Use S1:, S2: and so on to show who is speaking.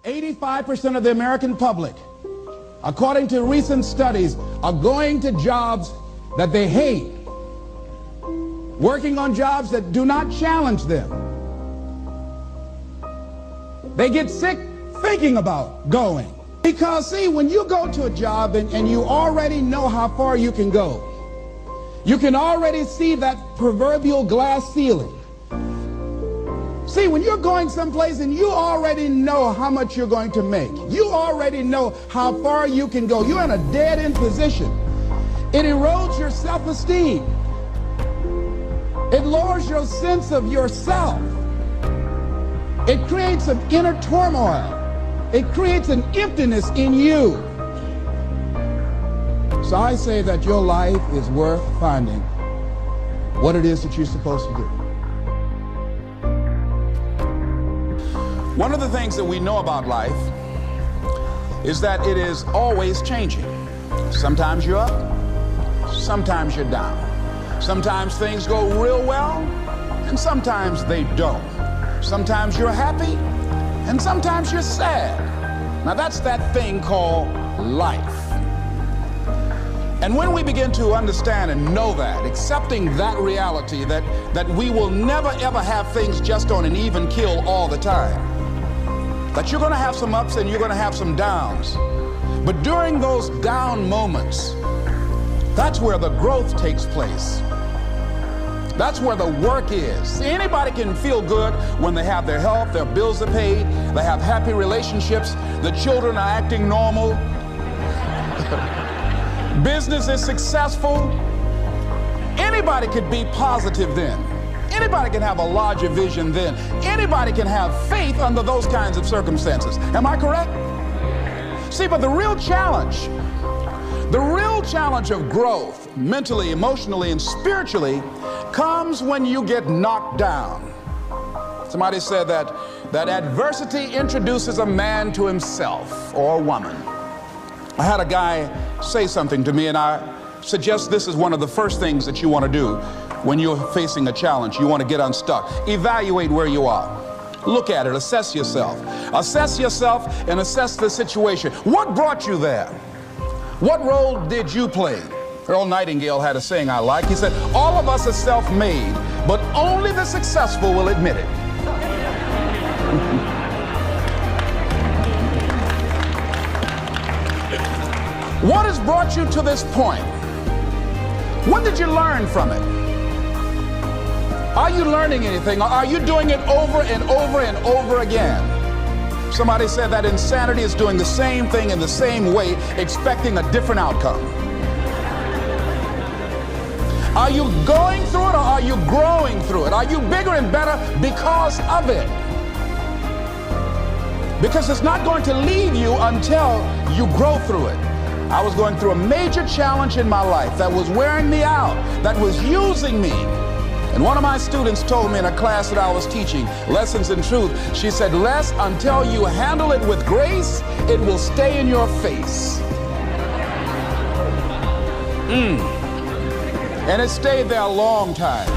S1: 85% of the American public, according to recent studies, are going to jobs that they hate, working on jobs that do not challenge them. They get sick thinking about going. Because, see, when you go to a job and you already know how far you can go, you can already see that proverbial glass ceiling. See, when you're going someplace and you already know how much you're going to make, you already know how far you can go, you're in a dead-end position. It erodes your self-esteem. It lowers your sense of yourself. It creates an inner turmoil. It creates an emptiness in you. So I say that your life is worth finding what it is that you're supposed to do. One of the things that we know about life is that it is always changing. Sometimes you're up, sometimes you're down. Sometimes things go real well, and sometimes they don't. Sometimes you're happy, and sometimes you're sad. Now that's that thing called life. And when we begin to understand and know that, accepting that reality, that we will never ever have things just on an even keel all the time, that you're going to have some ups and you're going to have some downs. But during those down moments, that's where the growth takes place. That's where the work is. See, anybody can feel good when they have their health, their bills are paid, they have happy relationships, the children are acting normal, business is successful. Anybody could be positive then. Anybody can have a larger vision then. Anybody can have faith under those kinds of circumstances. Am I correct? See, but the real challenge of growth, mentally, emotionally, and spiritually, comes when you get knocked down. Somebody said that adversity introduces a man to himself or a woman. I had a guy say something to me, and I suggest this is one of the first things that you want to do when you're facing a challenge. You want to get unstuck. Evaluate where you are. Look at it. Assess yourself. Assess yourself and assess the situation. What brought you there? What role did you play? Earl Nightingale had a saying I like. He said, all of us are self-made, but only the successful will admit it. What has brought you to this point? What did you learn from it? Are you learning anything, or are you doing it over and over and over again? Somebody said that insanity is doing the same thing in the same way, expecting a different outcome. Are you going through it, or are you growing through it? Are you bigger and better because of it? Because it's not going to leave you until you grow through it. I was going through a major challenge in my life that was wearing me out, that was using me. And one of my students told me in a class that I was teaching, Lessons in Truth, she said, Les, until you handle it with grace, it will stay in your face. And it stayed there a long time.